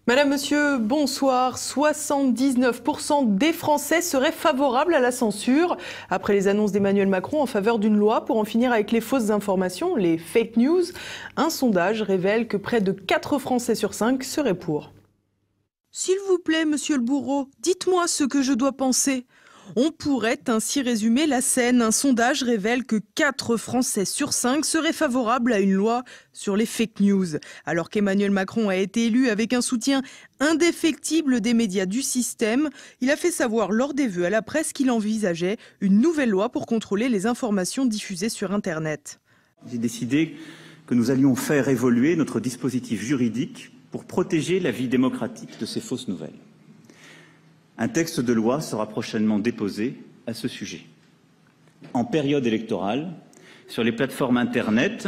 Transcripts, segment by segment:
Madame, monsieur, bonsoir. 79% des Français seraient favorables à la censure après les annonces d'Emmanuel Macron en faveur d'une loi pour en finir avec les fausses informations, les fake news. Un sondage révèle que près de 4 Français sur 5 seraient pour. S'il vous plaît, monsieur le bourreau, dites-moi ce que je dois penser. On pourrait ainsi résumer la scène. Un sondage révèle que 4 Français sur 5 seraient favorables à une loi sur les fake news. Alors qu'Emmanuel Macron a été élu avec un soutien indéfectible des médias du système, il a fait savoir lors des vœux à la presse qu'il envisageait une nouvelle loi pour contrôler les informations diffusées sur Internet. J'ai décidé que nous allions faire évoluer notre dispositif juridique pour protéger la vie démocratique de ces fausses nouvelles. Un texte de loi sera prochainement déposé à ce sujet. En période électorale, sur les plateformes Internet,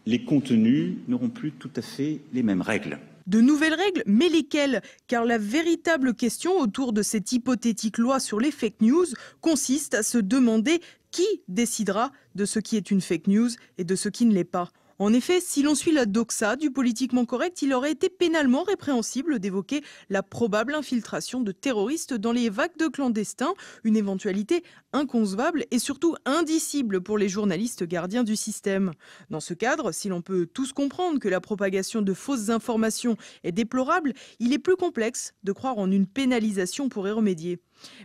les contenus n'auront plus tout à fait les mêmes règles. De nouvelles règles, mais lesquelles? Car la véritable question autour de cette hypothétique loi sur les fake news consiste à se demander qui décidera de ce qui est une fake news et de ce qui ne l'est pas. En effet, si l'on suit la doxa du politiquement correct, il aurait été pénalement répréhensible d'évoquer la probable infiltration de terroristes dans les vagues de clandestins, une éventualité inconcevable et surtout indicible pour les journalistes gardiens du système. Dans ce cadre, si l'on peut tous comprendre que la propagation de fausses informations est déplorable, il est plus complexe de croire en une pénalisation pour y remédier.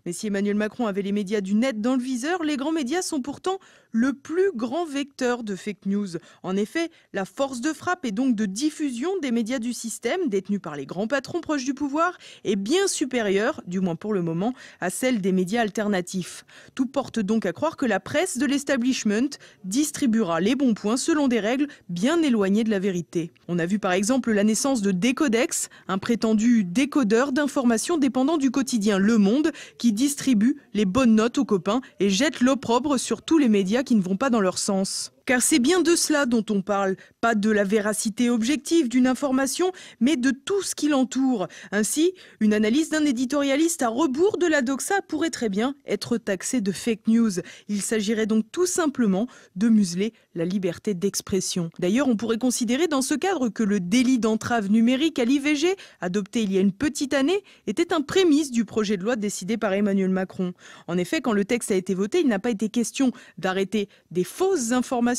Mais si Emmanuel Macron avait les médias du net dans le viseur, les grands médias sont pourtant le plus grand vecteur de fake news. En effet, la force de frappe et donc de diffusion des médias du système, détenus par les grands patrons proches du pouvoir, est bien supérieure, du moins pour le moment, à celle des médias alternatifs. Tout porte donc à croire que la presse de l'establishment distribuera les bons points selon des règles bien éloignées de la vérité. On a vu par exemple la naissance de Décodex, un prétendu décodeur d'informations dépendant du quotidien Le Monde, qui distribue les bonnes notes aux copains et jette l'opprobre sur tous les médias qui ne vont pas dans leur sens. Car c'est bien de cela dont on parle, pas de la véracité objective d'une information, mais de tout ce qui l'entoure. Ainsi, une analyse d'un éditorialiste à rebours de la doxa pourrait très bien être taxée de fake news. Il s'agirait donc tout simplement de museler la liberté d'expression. D'ailleurs, on pourrait considérer dans ce cadre que le délit d'entrave numérique à l'IVG, adopté il y a une petite année, était un prémisse du projet de loi décidé par Emmanuel Macron. En effet, quand le texte a été voté, il n'a pas été question d'arrêter des fausses informations,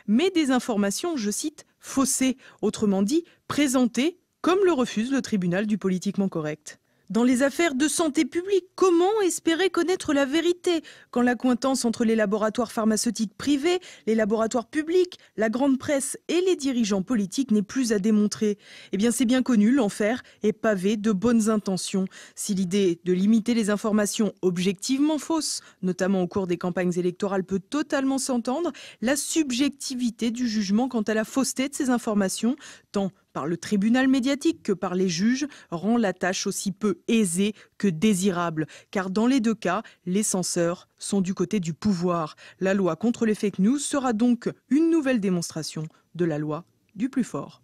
mais des informations, je cite, faussées, autrement dit, présentées, comme le refuse le tribunal du politiquement correct. Dans les affaires de santé publique, comment espérer connaître la vérité quand l'accointance entre les laboratoires pharmaceutiques privés, les laboratoires publics, la grande presse et les dirigeants politiques n'est plus à démontrer? Eh bien, c'est bien connu, l'enfer est pavé de bonnes intentions. Si l'idée de limiter les informations objectivement fausses, notamment au cours des campagnes électorales, peut totalement s'entendre, la subjectivité du jugement quant à la fausseté de ces informations, tant par le tribunal médiatique que par les juges, rend la tâche aussi peu aisée que désirable. Car dans les deux cas, les censeurs sont du côté du pouvoir. La loi contre les fake news sera donc une nouvelle démonstration de la loi du plus fort.